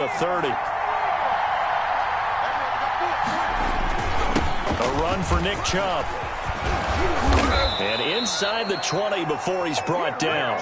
the 30. A run for Nick Chubb. And inside the 20 before he's brought down.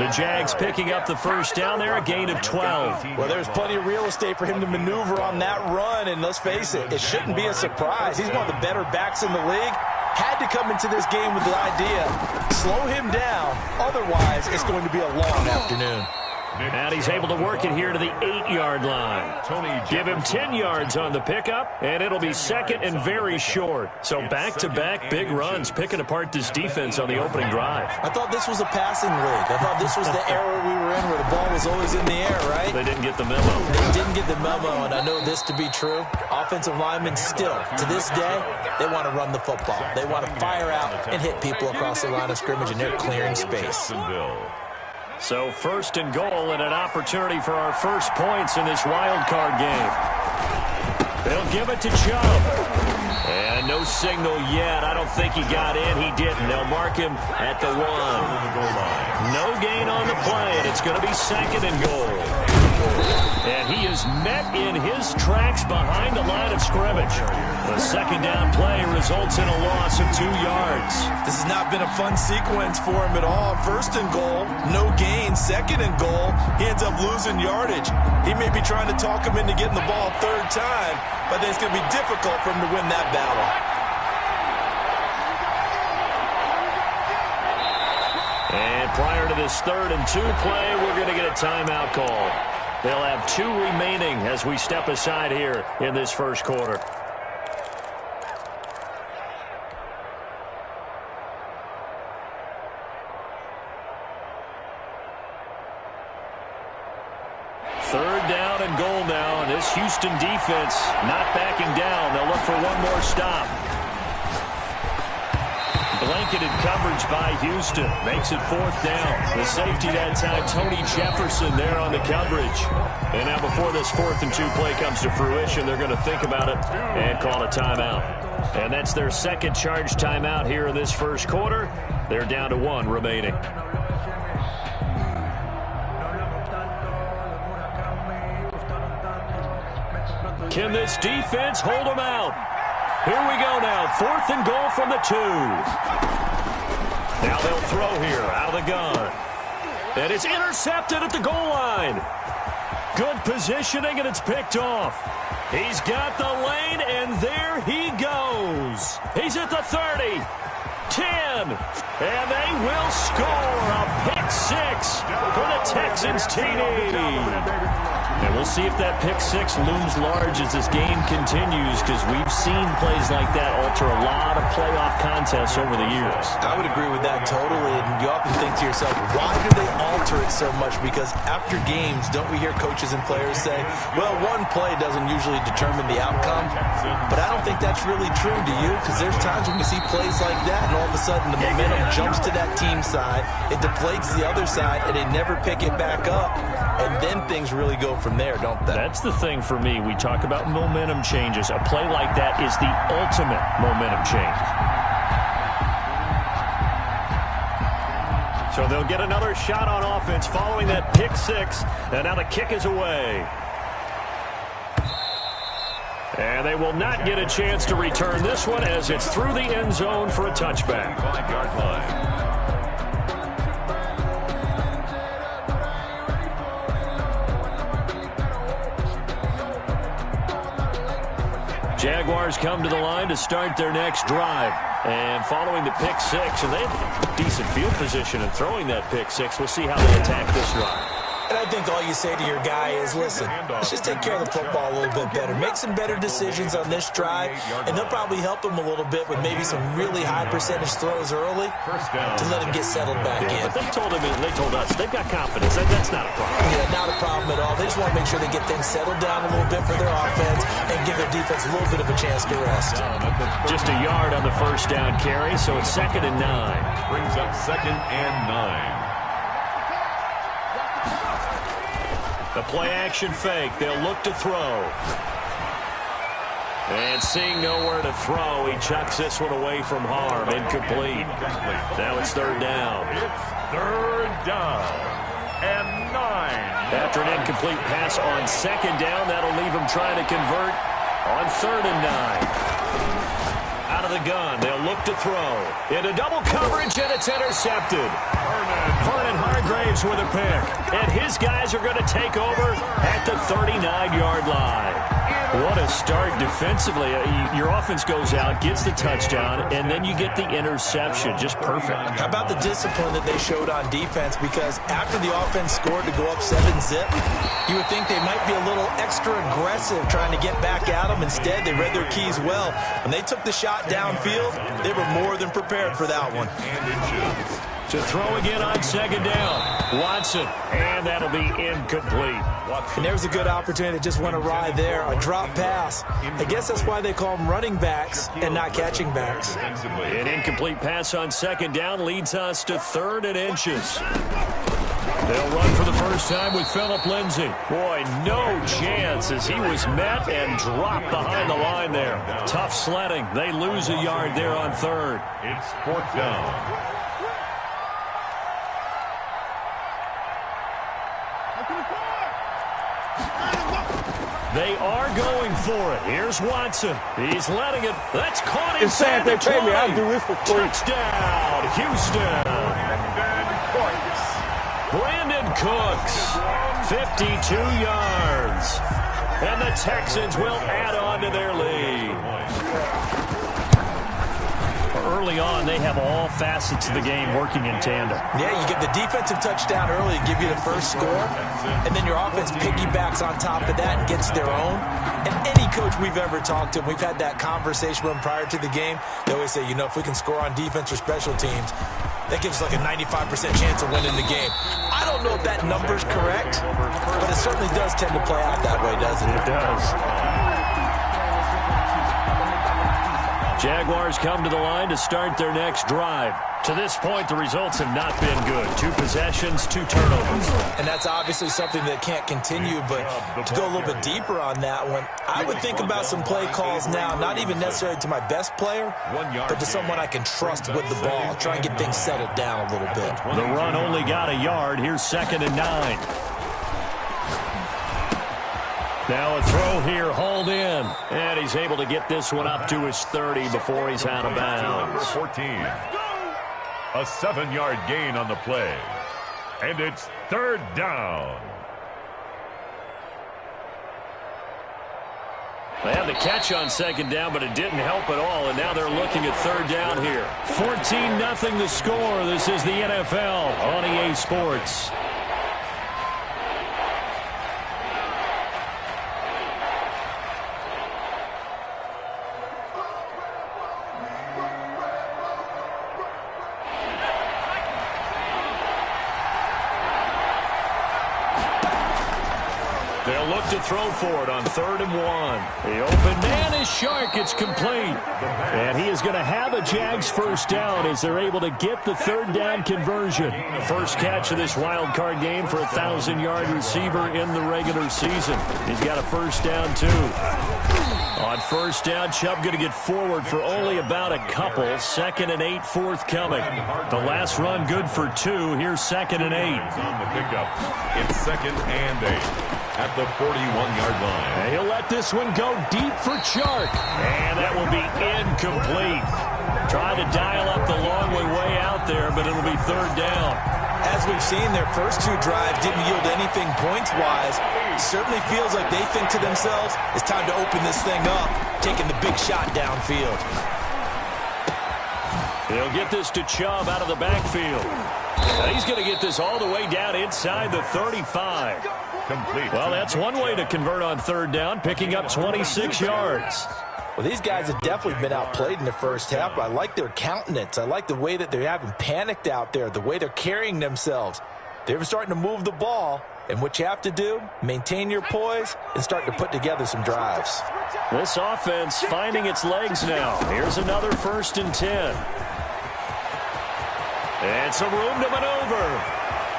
The Jags picking up the first down there, a gain of 12. Well, there's plenty of real estate for him to maneuver on that run, and let's face it, it shouldn't be a surprise. He's one of the better backs in the league. Had to come into this game with the idea, slow him down, otherwise it's going to be a long afternoon. And he's able to work it here to the 8-yard line. Give him 10 yards on the pickup, and it'll be second and very short. So back-to-back big runs, picking apart this defense on the opening drive. I thought this was a passing league. I thought this was the era we were in where the ball was always in the air, right? They didn't get the memo. They didn't get the memo, and I know this to be true. Offensive linemen still, to this day, they want to run the football. They want to fire out and hit people across the line of scrimmage, and they're clearing space. So first and goal and an opportunity for our first points in this wild card game. They'll give it to Chubb. And no signal yet. I don't think he got in. He didn't. They'll mark him at the 1. No gain on the play, and it's going to be second and goal. And he is met in his tracks behind the line of scrimmage. The second down play results in a loss of 2 yards. This has not been a fun sequence for him at all. First and goal, no gain. Second and goal, he ends up losing yardage. He may be trying to talk him into getting the ball a third time, but then it's going to be difficult for him to win that battle. And prior to this 3rd and 2 play, we're going to get a timeout call. They'll have 2 remaining as we step aside here in this first quarter. Third down and goal now, and this Houston defense not backing down. They'll look for one more stop. Blanketed coverage by Houston. Makes it 4th down. The safety that time, Tony Jefferson there on the coverage. And now before this 4th and 2 play comes to fruition, they're going to think about it and call a timeout. And that's their second charge timeout here in this first quarter. They're down to 1 remaining. Can this defense hold them out? Here we go now. 4th and goal from the 2. Now they'll throw here out of the gun. And it's intercepted at the goal line. Good positioning, and it's picked off. He's got the lane, and there he goes. He's at the 30, 10, and they will score a pick 6 for the Texans TD. And we'll see if that pick 6 looms large as this game continues, because we've seen plays like that alter a lot of playoff contests over the years. I would agree with that totally, and you often think to yourself, why do they alter it so much? Because after games, don't we hear coaches and players say, well, one play doesn't usually determine the outcome? But I don't think that's really true, do you? Because there's times when we see plays like that, and all of a sudden the momentum jumps to that team side, it deflates the other side, and they never pick it back up, and then things really go from there, don't they? That's the thing for me. We talk about momentum changes. A play like that is the ultimate momentum change. So they'll get another shot on offense following that pick 6, and now the kick is away. And they will not get a chance to return this one as it's through the end zone for a touchback. 5-yard line. Jaguars come to the line to start their next drive. And following the pick 6, and they have decent field position in throwing that pick 6. We'll see how they attack this drive. And I think all you say to your guy is, listen, let's just take care of the football a little bit better. Make some better decisions on this drive, and they'll probably help him a little bit with maybe some really high percentage throws early to let him get settled back in. But they told us, they've got confidence. That's not a problem. Yeah, not a problem at all. They just want to make sure they get things settled down a little bit for their offense and give their defense a little bit of a chance to rest. Just a yard on the first down carry, so it's 2nd and 9. Brings up 2nd and 9. The play-action fake. They'll look to throw. And seeing nowhere to throw, he chucks this one away from harm. Incomplete. Now it's 3rd down. It's 3rd down. and 9. After an incomplete pass on second down, that'll leave them trying to convert on 3rd and 9. Out of the gun, they'll look to throw. Into double coverage, and it's intercepted. Vernon Hargraves with a pick. And his guys are going to take over at the 39-yard line. What a start defensively. Your offense goes out, gets the touchdown, and then you get the interception. Just perfect. How about the discipline that they showed on defense? Because after the offense scored to go up 7-zip, you would think they might be a little extra aggressive trying to get back at them. Instead, they read their keys well. When they took the shot downfield, they were more than prepared for that one. To throw again on second down. Watson, and that'll be incomplete. And there's a good opportunity that just went awry there, a drop pass. I guess that's why they call them running backs and not catching backs. An incomplete pass on second down leads us to 3rd and inches. They'll run for the first time with Phillip Lindsay. Boy, no chance as he was met and dropped behind the line there. Tough sledding. They lose a yard there on 3rd. It's 4th down. They are going for it. Here's Watson. He's letting it. That's caught inside the 20. It's sad they pay me. I'll do this for free. Touchdown, Houston. Brandon Cooks, 52 yards. And the Texans will add on to their lead. Early on, they have all facets of the game working in tandem. Yeah, you get the defensive touchdown early, give you the first score, and then your offense piggybacks on top of that and gets their own. And any coach we've ever talked to, we've had that conversation with them prior to the game, they always say, you know, if we can score on defense or special teams, that gives us like a 95% chance of winning the game. I don't know if that number's correct, but it certainly does tend to play out that way, doesn't it? It does. Jaguars come to the line to start their next drive. To this point, the results have not been good. 2 possessions, 2 turnovers. And that's obviously something that can't continue, but to go a little bit deeper on that one, I would think about some play calls now, not even necessarily to my best player, but to someone I can trust with the ball. Try and get things settled down a little bit. The run only got a yard. Here's 2nd and 9. Now a throw here, hauled in. And he's able to get this one up to his 30 before he's out of bounds. 14. A 7-yard gain on the play. And it's 3rd down. They had the catch on second down, but it didn't help at all. And now they're looking at 3rd down here. 14-0 the score. This is the NFL on EA Sports. They'll look to throw for it on 3rd and 1. The open man is Shark. It's complete. And he is going to have a Jags first down as they're able to get the 3rd down conversion. First catch of this wild card game for a 1,000-yard receiver in the regular season. He's got a first down, too. On first down, Chubb going to get forward for only about a couple. 2nd and 8 forthcoming. The last run good for 2. Here's 2nd and 8. On the pickup. It's 2nd and 8 at the 41-yard line. And he'll let this one go deep for Chark. And that will be incomplete. Trying to dial up the long way out there, but it'll be 3rd down. As we've seen, their first 2 drives didn't yield anything points-wise. Certainly feels like they think to themselves, it's time to open this thing up, taking the big shot downfield. They'll get this to Chubb out of the backfield. Now he's going to get this all the way down inside the 35. Complete. Well, that's one way to convert on 3rd down, picking up 26 yards. Well, these guys have definitely been outplayed in the first half, but I like their countenance. I like the way that they haven't panicked out there, the way they're carrying themselves. They're starting to move the ball, and what you have to do, maintain your poise and start to put together some drives. This offense finding its legs now. Here's another 1st and 10. And some room to maneuver.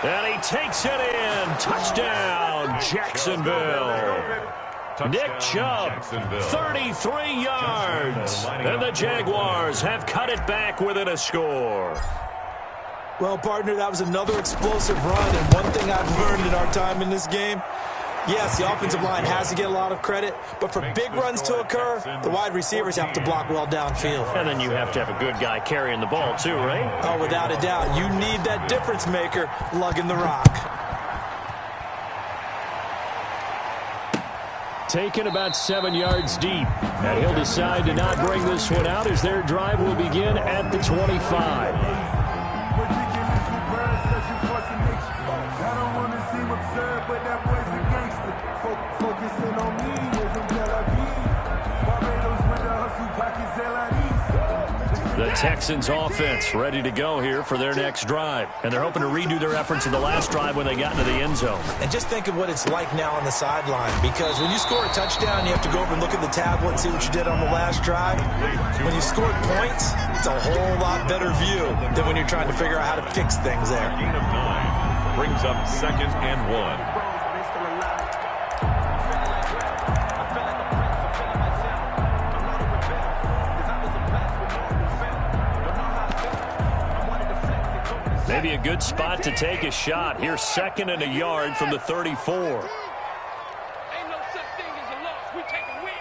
And he takes it in. Touchdown, Jacksonville. Nick Chubb, 33 yards. And the Jaguars have cut it back within a score. Well, partner, that was another explosive run, and one thing I've learned in our time in this game, yes, the offensive line has to get a lot of credit, but for big runs to occur, the wide receivers have to block well downfield. And then you have to have a good guy carrying the ball too, right? Oh, without a doubt. You need that difference maker lugging the rock. Taken about 7 yards deep. And he'll decide to not bring this one out as their drive will begin at the 25. The Texans offense ready to go here for their next drive. And they're hoping to redo their efforts in the last drive when they got into the end zone. And just think of what it's like now on the sideline, because when you score a touchdown, you have to go over and look at the tablet and see what you did on the last drive. When you scored points, it's a whole lot better view than when you're trying to figure out how to fix things there. Gain of 9 brings up 2nd and 1. Maybe a good spot to take a shot. Here's 2nd and a yard from the 34. Ain't no such thing as a loss. We take a win.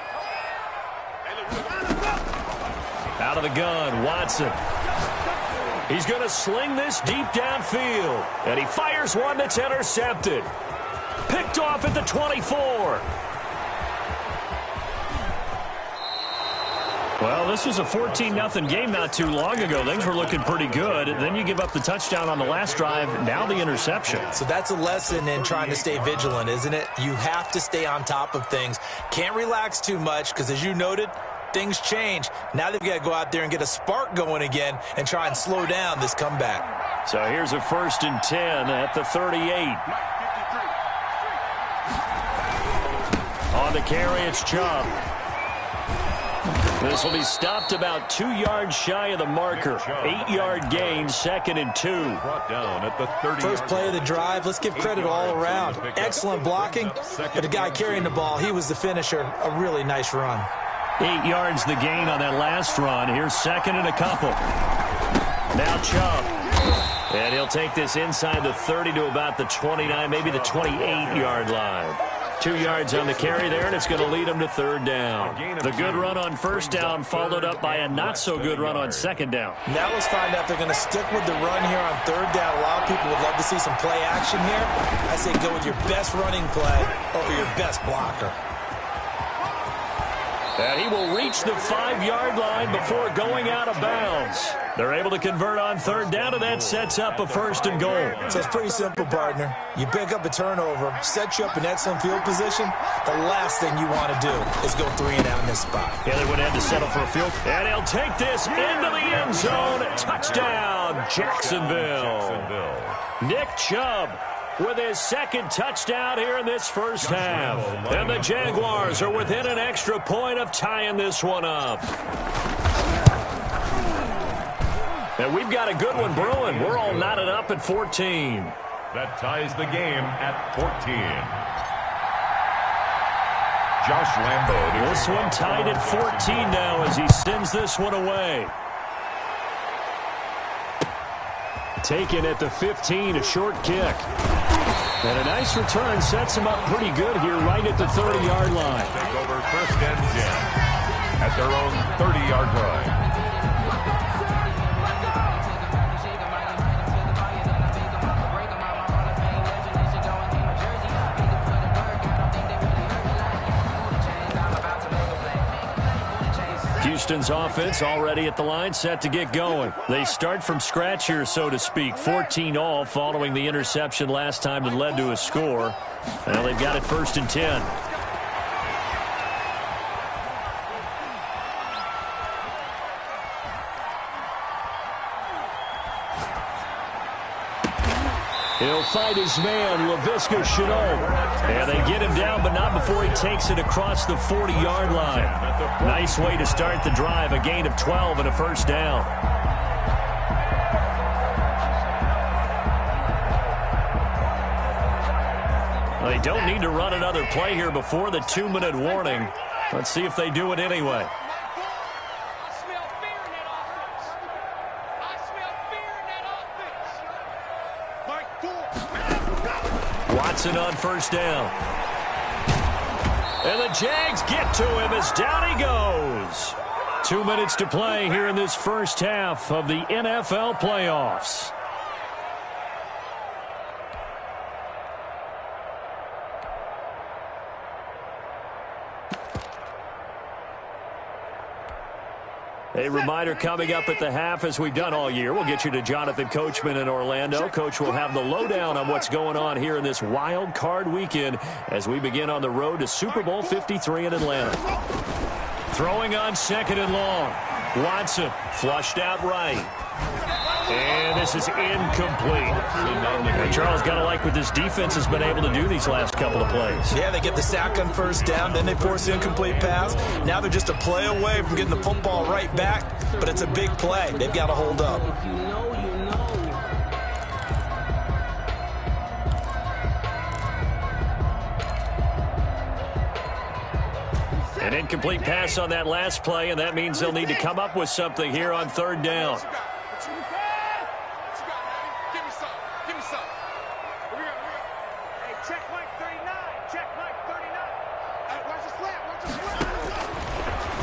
Out of the gun, Watson. He's going to sling this deep downfield. And he fires one that's intercepted. Picked off at the 24. Well, this was a 14-0 game not too long ago. Things were looking pretty good. Then you give up the touchdown on the last drive. Now the interception. So that's a lesson in trying to stay vigilant, isn't it? You have to stay on top of things. Can't relax too much because, as you noted, things change. Now they've got to go out there and get a spark going again and try and slow down this comeback. So here's a 1st and 10 at the 38. On the carry, it's Chubb. This will be stopped about 2 yards shy of the marker. 8-yard gain, 2nd and 2. Brought down at the 30. First play of the drive, let's give credit all around. Excellent blocking, but the guy carrying the ball, he was the finisher. A really nice run. 8 yards the gain on that last run. Here's 2nd and a couple. Now Chubb. And he'll take this inside the 30 to about the 29, maybe the 28-yard line. 2 yards on the carry there, and it's going to lead him to 3rd down. The good run on 1st down followed up by a not-so-good run on 2nd down. Now let's find out if they're going to stick with the run here on 3rd down. A lot of people would love to see some play action here. I say go with your best running play over your best blocker. And he will reach the 5-yard line before going out of bounds. They're able to convert on 3rd down, and that sets up a 1st and goal. So it's pretty simple, partner. You pick up a turnover, set you up in excellent field position. The last thing you want to do is go 3 and out in this spot. Yeah, they would have to settle for a field. And he'll take this into the end zone. Touchdown, Jacksonville. Nick Chubb with his 2nd touchdown here in this first half. And the Jaguars are within an extra point of tying this one up. And we've got a good one brewing. We're all knotted up at 14. That ties the game at 14. Josh Lambo. This one tied at 14 now as he sends this one away. Taken at the 15, a short kick. And a nice return sets him up pretty good here right at the 30-yard line. Take over 1st and 10 at their own 30-yard line. Houston's offense already at the line, set to get going. They start from scratch here, so to speak. 14 all following the interception last time that led to a score. Well, they've got it 1st and 10. He'll fight his man, Laviska Shenault. And they get him down, but not before he takes it across the 40-yard line. Nice way to start the drive, a gain of 12 and a 1st down. They don't need to run another play here before the 2-minute warning. Let's see if they do it anyway. Watson on first down. And the Jags get to him as down he goes. 2 minutes to play here in this first half of the NFL playoffs. A reminder coming up at the half, as we've done all year. We'll get you to Jonathan Coachman in Orlando. Coach will have the lowdown on what's going on here in this wild card weekend as we begin on the road to Super Bowl 53 in Atlanta. Throwing on second and long. Watson flushed out right. And this is incomplete. And Charles, got to like what this defense has been able to do these last couple of plays. Yeah, they get the sack on first down, then they force the incomplete pass. Now they're just a play away from getting the football right back, but it's a big play. They've got to hold up. An incomplete pass on that last play, and that means they'll need to come up with something here on third down.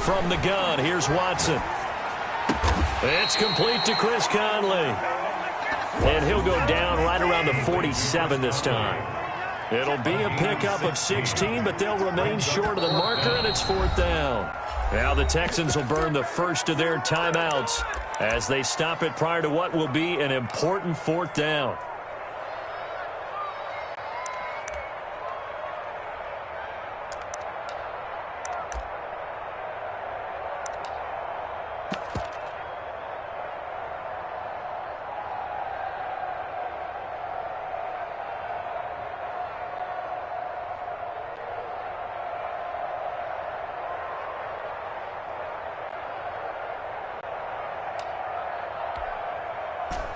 From the gun, here's Watson. It's complete to Chris Conley. And he'll go down right around the 47 this time. It'll be a pickup of 16, but they'll remain short of the marker, and it's fourth down. Now the Texans will burn the first of their timeouts as they stop it prior to what will be an important fourth down.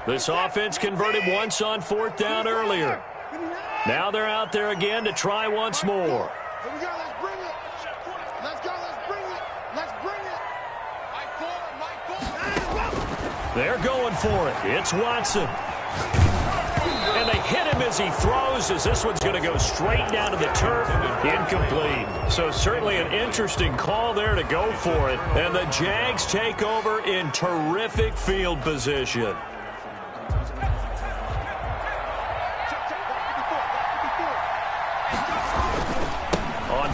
This offense converted once on fourth down earlier. Now they're out there again to try once more. Here we go, let's bring it. Let's go, let's bring it. Let's bring it. They're going for it. It's Watson. And they hit him as he throws, as this one's going to go straight down to the turf. Incomplete. So certainly an interesting call there to go for it. And the Jags take over in terrific field position.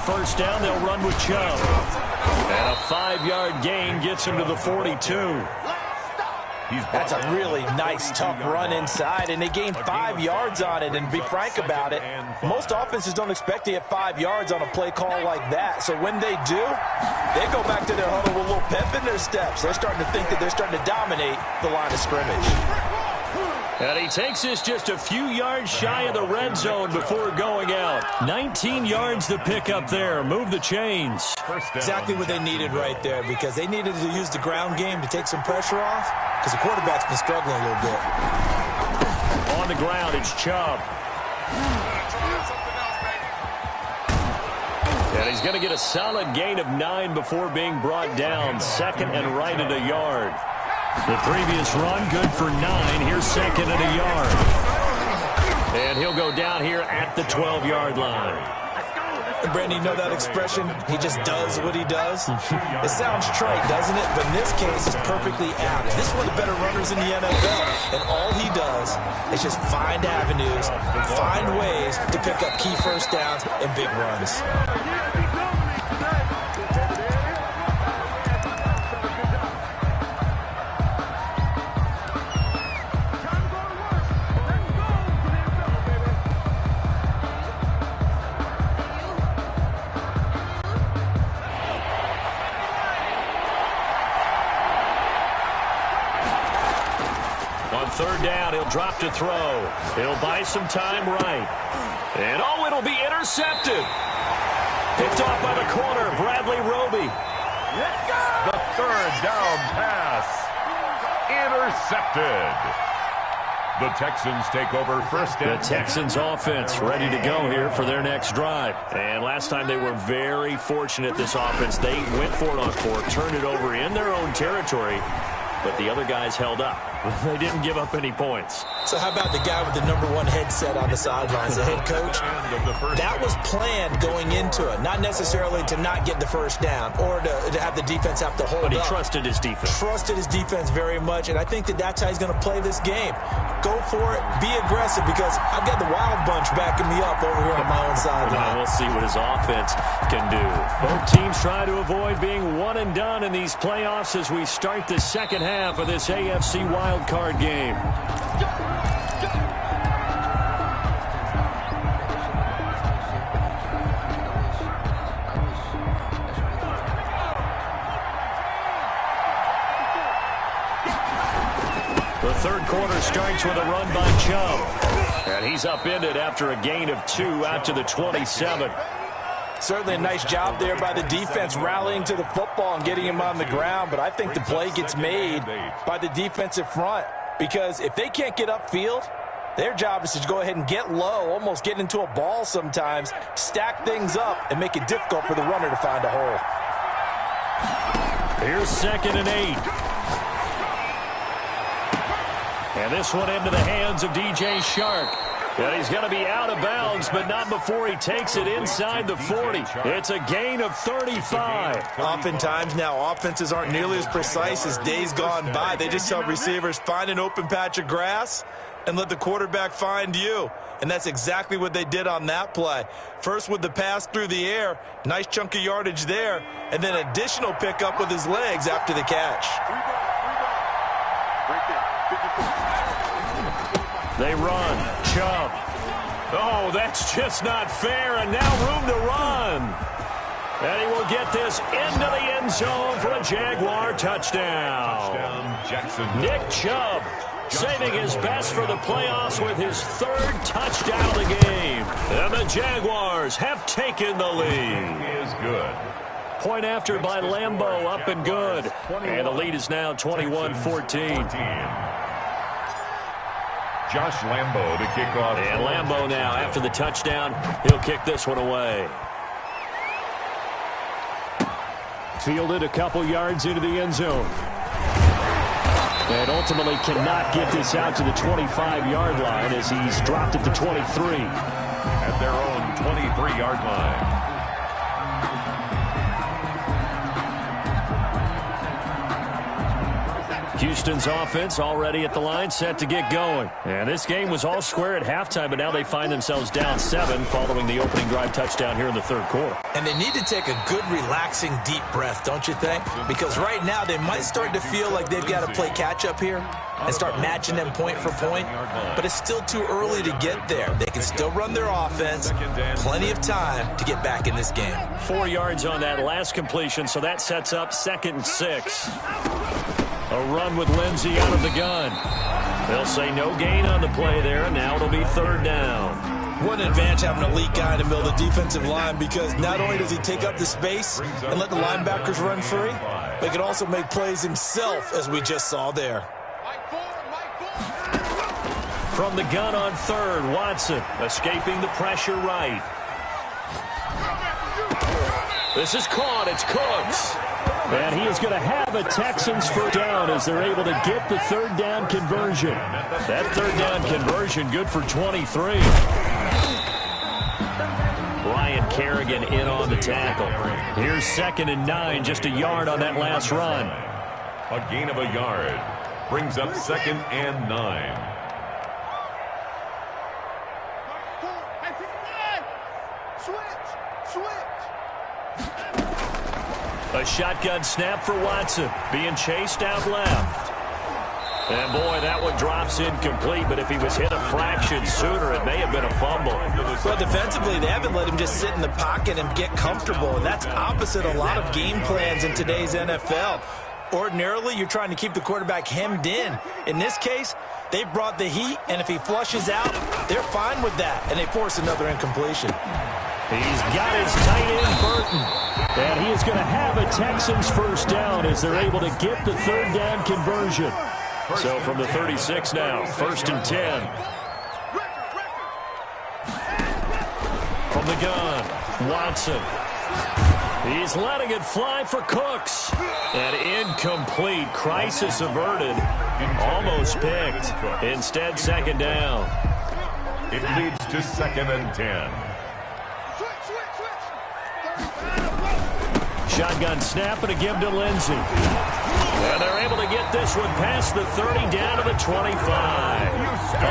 First down, they'll run with Chubb. And a 5-yard gain gets him to the 42. That's a really nice, tough run inside, and they gained 5 yards on it. And to be frank about it, most offenses don't expect to get 5 yards on a play call like that. So when they do, they go back to their huddle with a little pep in their steps. They're starting to think that they're starting to dominate the line of scrimmage. And he takes this just a few yards shy of the red zone before going out. 19 yards to pick up there. Move the chains. Exactly what they needed right there, because they needed to use the ground game to take some pressure off, because the quarterback's been struggling a little bit. On the ground, it's Chubb. And he's going to get a solid gain of 9 before being brought down. Second and right at a yard. The previous run, good for 9. Here's second and a yard. And he'll go down here at the 12-yard line. And Brandon, you know that expression? He just does what he does. It sounds trite, doesn't it? But in this case, it's perfectly apt. This is one of the better runners in the NFL. And all he does is just find avenues, find ways to pick up key first downs and big runs. Third down, he'll drop to throw. He'll buy some time right. And, oh, it'll be intercepted. Picked off by the corner, Bradley Roby. The third down pass. Intercepted. The Texans take over first down. The Texans offense ready to go here for their next drive. And last time they were very fortunate, this offense. They went for it on 4, turned it over in their own territory. but the other guys held up. They didn't give up any points. So how about the guy with the #1 headset on the sidelines, the head coach? That was planned going into it, not necessarily to not get the first down or to have the defense have to hold up. But he trusted his defense. Trusted his defense very much, and I think that's how he's going to play this game. Go for it, be aggressive, because I've got the Wild Bunch backing me up over here on my own sideline. We'll see what his offense can do. Both teams try to avoid being one and done in these playoffs as we start the second half of this AFC wild card game. The third quarter starts with a run by Chubb. And he's upended after a gain of 2 out to the 27. Certainly a nice job there by the defense rallying to the football and getting him on the ground. But I think the play gets made by the defensive front, because if they can't get upfield, their job is to go ahead and get low, almost get into a ball sometimes, stack things up, and make it difficult for the runner to find a hole. Here's 2nd and 8. And this one into the hands of DJ Shark. And he's going to be out of bounds, but not before he takes it inside the 40. It's a gain of 35. Oftentimes now, offenses aren't nearly as precise as days gone by. They just tell receivers, find an open patch of grass and let the quarterback find you. And that's exactly what they did on that play. First with the pass through the air, nice chunk of yardage there, and then additional pickup with his legs after the catch. They run. Chubb. Oh, that's just not fair, and now room to run. And he will get this into the end zone for a Jaguar touchdown. Nick Chubb saving his best for the playoffs with his 3rd touchdown of the game. And the Jaguars have taken the lead. Is good. Point after by Lambo, up and good. And the lead is now 21-14. Josh Lambo to kick off. And Lambo now, after the touchdown, he'll kick this one away. Fielded a couple yards into the end zone. And ultimately cannot get this out to the 25-yard line as he's dropped at the 23. At their own 23-yard line. Houston's offense already at the line, set to get going. And this game was all square at halftime, but now they find themselves down 7 following the opening drive touchdown here in the 3rd quarter. And they need to take a good, relaxing, deep breath, don't you think? Because right now they might start to feel like they've got to play catch-up here and start matching them point for point. But it's still too early to get there. They can still run their offense. Plenty of time to get back in this game. 4 yards on that last completion, so that sets up 2nd and 6. A run with Lindsey out of the gun. They'll say no gain on the play there, and now it'll be 3rd down. What an advantage having an elite guy in the middle of the defensive line, because not only does he take up the space and let the linebackers run free, but he can also make plays himself, as we just saw there. From the gun on 3rd, Watson escaping the pressure right. This is caught. It's Cooks. And he is going to have a Texans 1st down as they're able to get the 3rd down conversion. That 3rd down conversion good for 23. Brian Kerrigan in on the tackle. Here's 2nd and 9, just a yard on that last run. A gain of a yard brings up 2nd and 9. A shotgun snap for Watson, being chased out left. And boy, that one drops incomplete, but if he was hit a fraction sooner, it may have been a fumble. Well, defensively, they haven't let him just sit in the pocket and get comfortable, and that's opposite a lot of game plans in today's NFL. Ordinarily, you're trying to keep the quarterback hemmed in. In this case, they brought the heat, and if he flushes out, they're fine with that, and they force another incompletion. He's got his tight end, Burton. And he is going to have a Texans 1st down as they're able to get the 3rd down conversion. So from the 36 now, 1st and 10. From the gun, Watson. He's letting it fly for Cooks. And incomplete. Crisis averted. Almost picked. Instead, second down. It leads to 2nd and 10. Shotgun snap and a give to Lindsey. And they're able to get this one past the 30 down to the 25.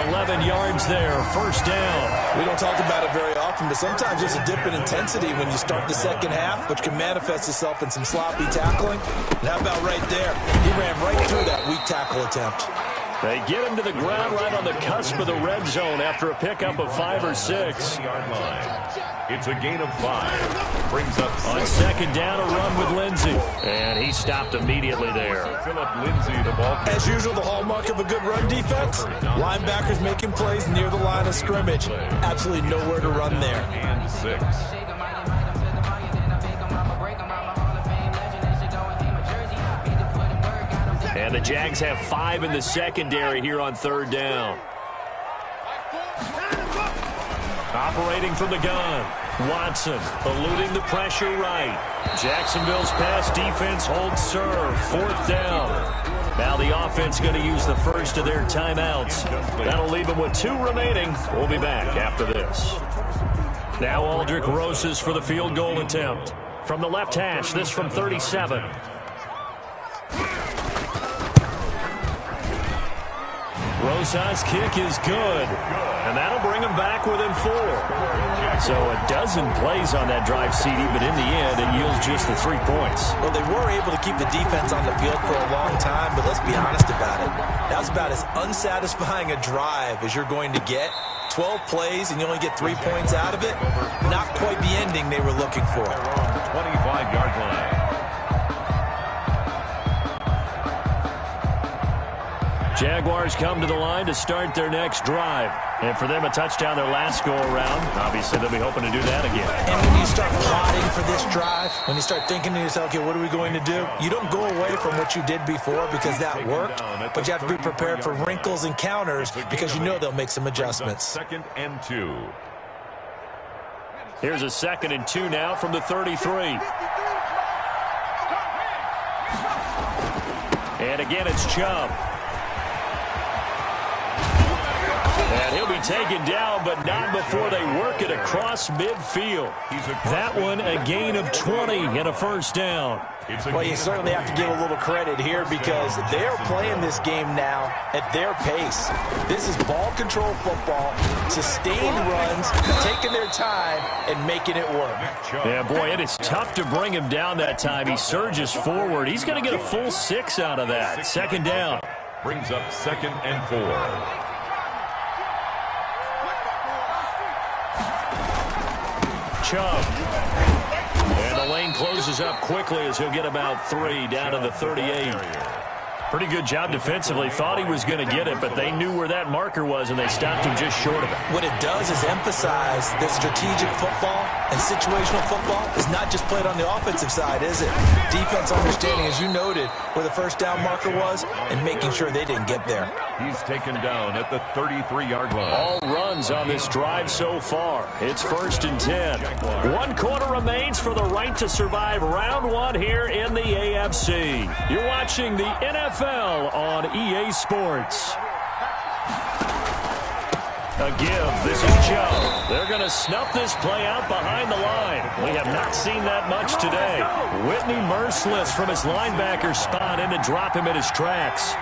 11 yards there, first down. We don't talk about it very often, but sometimes there's a dip in intensity when you start the second half, which can manifest itself in some sloppy tackling. And how about right there? He ran right through that weak tackle attempt. They get him to the ground right on the cusp of the red zone after a pickup of 5 or 6. It's a gain of 5. Brings up on second down, a run with Lindsey. And he stopped immediately there. Philip Lindsey, the ball. As usual, the hallmark of a good run defense. Linebackers making plays near the line of scrimmage. Absolutely nowhere to run there. And 6. And the Jags have 5 in the secondary here on third down. Operating from the gun. Watson eluding the pressure right. Jacksonville's pass defense holds serve. 4th down. Now the offense going to use the first of their timeouts. That'll leave them with 2 remaining. We'll be back after this. Now Aldrick Rosas for the field goal attempt. From the left hash, this from 37. Rosas' kick is good, and that'll bring him back within 4. So a dozen plays on that drive, CD, but in the end, it yields just the 3 points. Well, they were able to keep the defense on the field for a long time, but let's be honest about it. That was about as unsatisfying a drive as you're going to get. 12 plays, and you only get 3 points out of it. Not quite the ending they were looking for. 25-yard line. Jaguars come to the line to start their next drive. And for them, a touchdown their last go-around. Obviously, they'll be hoping to do that again. And when you start plotting for this drive, when you start thinking to yourself, okay, what are we going to do? You don't go away from what you did before because that worked, but you have to be prepared for wrinkles and counters because you know they'll make some adjustments. 2nd and 2. Here's a 2nd and 2 now from the 33. And again, it's Chubb. And he'll be taken down, but not before they work it across midfield. That one, a gain of 20 and a first down. Well, you certainly have to give a little credit here because they're playing this game now at their pace. This is ball control football, sustained runs, taking their time, and making it work. Yeah, boy, it is tough to bring him down that time. He surges forward. He's going to get a full 6 out of that. Second down. Brings up 2nd and 4. Chubb. And the lane closes up quickly as he'll get about 3 down to the 38. Pretty good job defensively. Thought he was going to get it, but they knew where that marker was, and they stopped him just short of it. What it does is emphasize that strategic football and situational football is not just played on the offensive side, is it? Defense understanding, as you noted, where the first down marker was and making sure they didn't get there. He's taken down at the 33-yard line. All runs on this drive so far. It's 1st and 10. 1 quarter remains for the right to survive round 1 here in the AFC. You're watching the NFL on EA Sports. A give. This is Joe. They're going to snuff this play out behind the line. We have not seen that much today. Whitney merciless from his linebacker spot in to drop him in his tracks.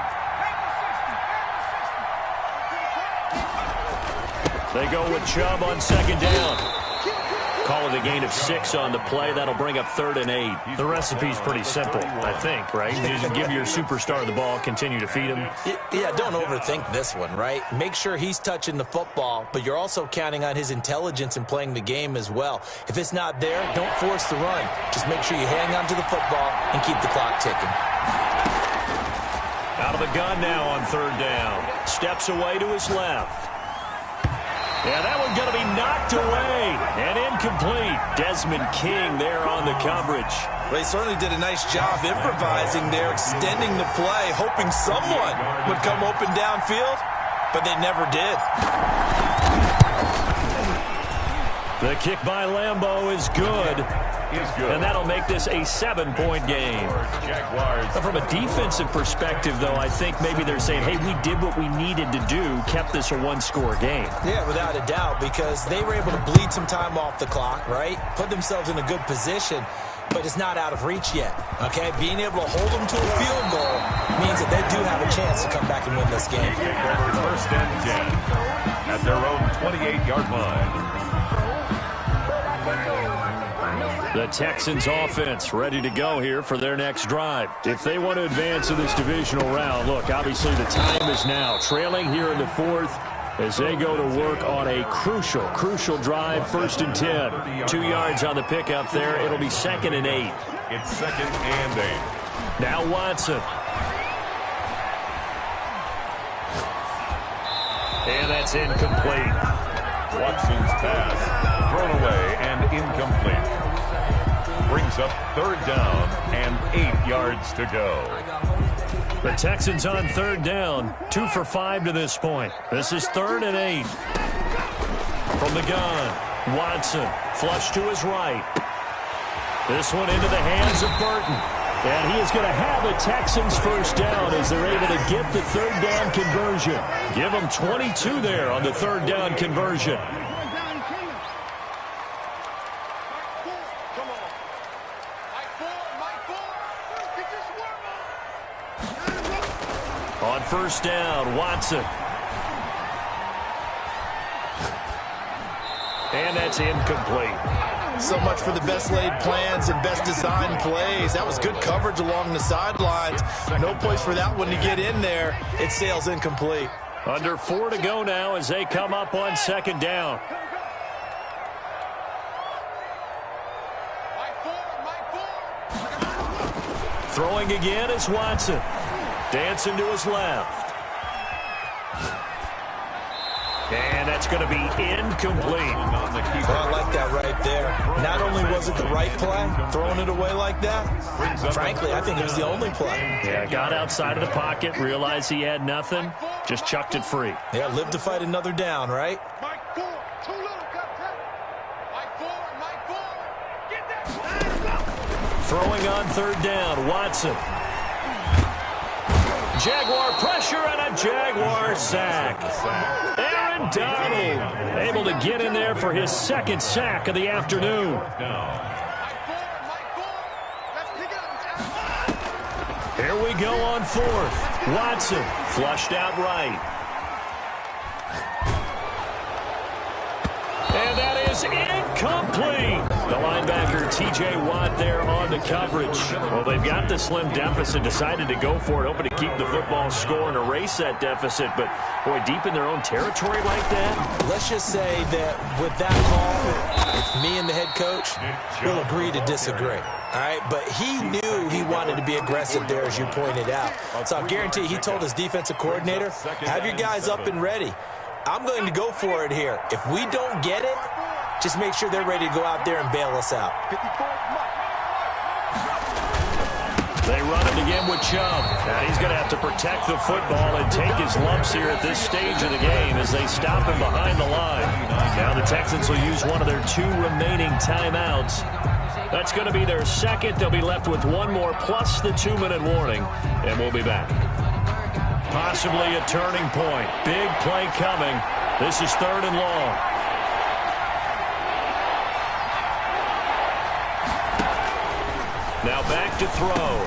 They go with Chubb on second down. Call it a gain of 6 on the play. That'll bring up 3rd and 8. The recipe's pretty simple, I think, right? You just give your superstar the ball, continue to feed him. Yeah, don't overthink this one, right? Make sure he's touching the football, but you're also counting on his intelligence in playing the game as well. If it's not there, don't force the run. Just make sure you hang on to the football and keep the clock ticking. Out of the gun now on 3rd down. Steps away to his left. Yeah, that one's going to be knocked away and incomplete. Desmond King there on the coverage. Well, he certainly did a nice job improvising there, extending the play, hoping someone would come open downfield, but they never did. The kick by Lambeau is good. is good. And that'll make this a 7-point game. Jaguars. Now, from a defensive perspective, though, I think maybe they're saying, hey, we did what we needed to do, kept this a one-score game. Yeah, without a doubt, because they were able to bleed some time off the clock, right? Put themselves in a good position, but it's not out of reach yet, okay? Being able to hold them to a field goal means that they do have a chance to come back and win this game. Take over 1st and 10 at their own 28-yard line. The Texans offense ready to go here for their next drive. If they want to advance in this divisional round, look, obviously the time is now. Trailing here in the 4th as they go to work on a crucial drive, 1st and 10. 2 yards on the pickup there. It'll be 2nd and 8. It's 2nd and 8. Now Watson. And that's incomplete. Watson's pass thrown away and incomplete. Brings up 3rd down and 8 yards to go. The Texans on 3rd down, 2 for 5 to this point. This is 3rd and 8. From the gun, Watson, flush to his right. This one into the hands of Burton. And he is going to have the Texans 1st down as they're able to get the 3rd down conversion. Give them 22 there on the 3rd down conversion. On 1st down, Watson. And that's incomplete. So much for the best laid plans and best designed plays. That was good coverage along the sidelines. No place for that one to get in there. It sails incomplete. Under 4 to go now as they come up on 2nd down. Throwing again is Watson. Dancing to his left. And that's going to be incomplete. I like that right there. Not only was it the right play, throwing it away like that, frankly, I think it was the only play. Yeah, got outside of the pocket, realized he had nothing, just chucked it free. Yeah, live to fight another down, right? Mike 4, too little, cut. Mike 4, get that. Throwing on 3rd down, Watson. Jaguar pressure and a Jaguar sack. Aaron Donald able to get in there for his 2nd sack of the afternoon. Here we go on 4th. Watson flushed out right. And that is incomplete. The linebacker, T.J. Watt, there on the coverage. Well, they've got the slim deficit, decided to go for it, hoping to keep the football score and erase that deficit. But, boy, deep in their own territory like that. Let's just say that with that call, me and the head coach will agree to disagree. All right, but he knew he wanted to be aggressive there, as you pointed out. So I guarantee he told his defensive coordinator, have your guys up and ready. I'm going to go for it here. If we don't get it, just make sure they're ready to go out there and bail us out. They run it again with Chubb. Now he's going to have to protect the football and take his lumps here at this stage of the game as they stop him behind the line. Now the Texans will use one of their 2 remaining timeouts. That's going to be their 2nd. They'll be left with 1 more plus the 2-minute warning, and we'll be back. Possibly a turning point. Big play coming. This is 3rd and long. Now back to throw.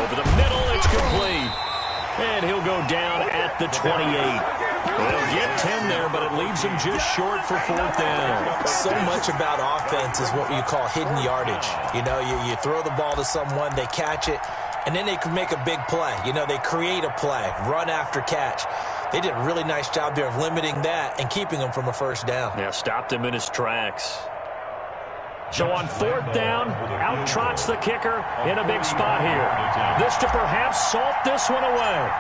Over the middle, it's complete. And he'll go down at the 28. They'll get 10 there, but it leaves him just short for 4th down. So much about offense is what you call hidden yardage. You know, you throw the ball to someone, they catch it, and then they can make a big play. You know, they create a play, run after catch. They did a really nice job there of limiting that and keeping him from a 1st down. Yeah, stopped him in his tracks. So on 4th down, out trots the kicker in a big spot here. This to perhaps salt this one away.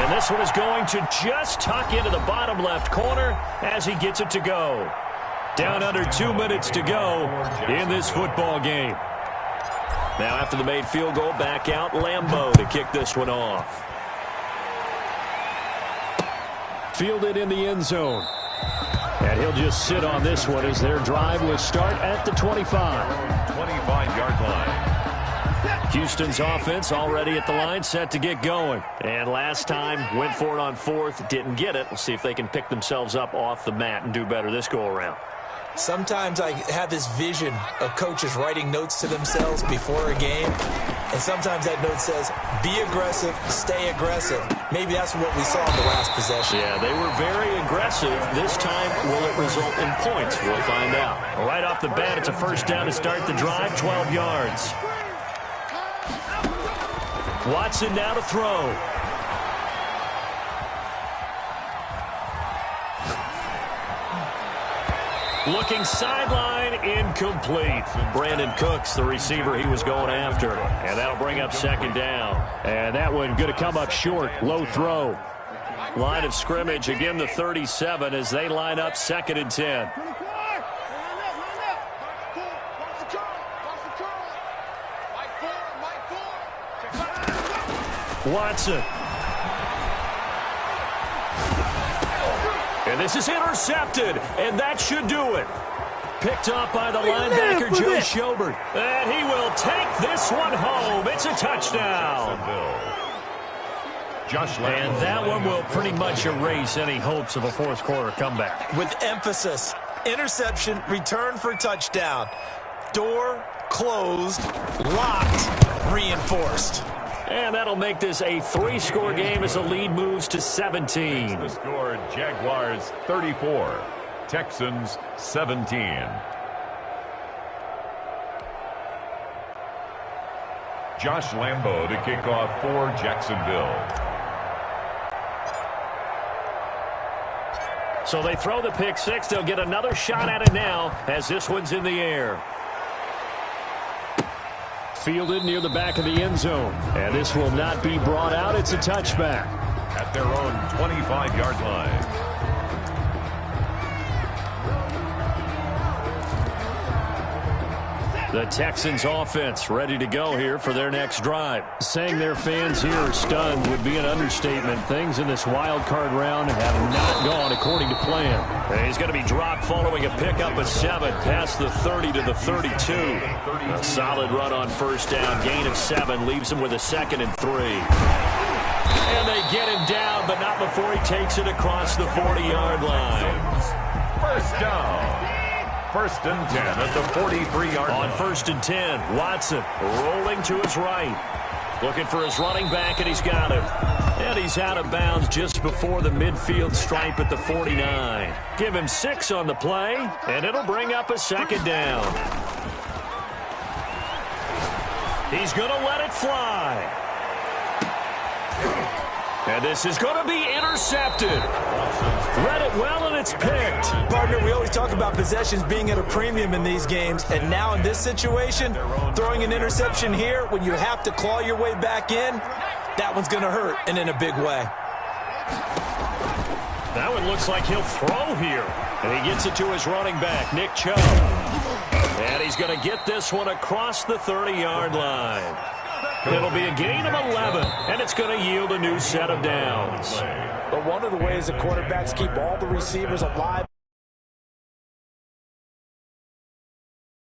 And this one is going to just tuck into the bottom left corner as he gets it to go. Down under 2 minutes to go in this football game. Now after the made field goal, back out Lambeau to kick this one off. Fielded in the end zone. he'll just sit on this one as their drive will start at the 25. 25-yard line. Houston's offense already at the line, set to get going. And last time, went for it on fourth, didn't get it. We'll see if they can pick themselves up off the mat and do better this go-around. Sometimes I have this vision of coaches writing notes to themselves before a game, and sometimes that note says, be aggressive, stay aggressive. Maybe that's what we saw in the last possession. Yeah, they were very aggressive. This time, will it result in points? We'll find out. Right off the bat, it's a first down to start the drive, 12 yards. Watson now to throw. Looking sideline, incomplete. Brandon Cooks, the receiver he was going after. And that'll bring up second down. And that one going to come up short. Low throw. Line of scrimmage, again the 37 as they line up 2nd and 10. Watson. And this is intercepted, and that should do it. Picked up by the linebacker, Joe Schobert. And he will take this one home. It's a touchdown. And that one will pretty much erase any hopes of a fourth quarter comeback. With emphasis, interception, return for touchdown. Door closed, locked, reinforced. And that'll make this a 3-score game as the lead moves to 17. The score, Jaguars 34, Texans 17. Josh Lambo to kick off for Jacksonville. So they throw the pick six. They'll get another shot at it now as this one's in the air. Fielded near the back of the end zone. And this will not be brought out. It's a touchback. At their own 25-yard line. The Texans offense ready to go here for their next drive. Saying their fans here are stunned would be an understatement. Things in this wild card round have not gone according to plan. And he's going to be dropped following a pickup of 7 past the 30 to the 32. A solid run on first down. Gain of 7 leaves him with a 2nd and 3. And they get him down, but not before he takes it across the 40-yard line. First down. 1st and 10 at the 43-yard line. On 1st and 10, Watson rolling to his right. Looking for his running back, and he's got him. And he's out of bounds just before the midfield stripe at the 49. Give him 6 on the play, and it'll bring up a 2nd down. He's going to let it fly. And this is going to be intercepted. Read it well, and it's picked. Partner, we always talk about possessions being at a premium in these games, and now in this situation, throwing an interception here when you have to claw your way back in, that one's going to hurt, and in a big way. That one looks like he'll throw here. And he gets it to his running back, Nick Chubb. And he's going to get this one across the 30-yard line. It'll be a gain of 11, and it's going to yield a new set of downs. But one of the ways the quarterbacks keep all the receivers alive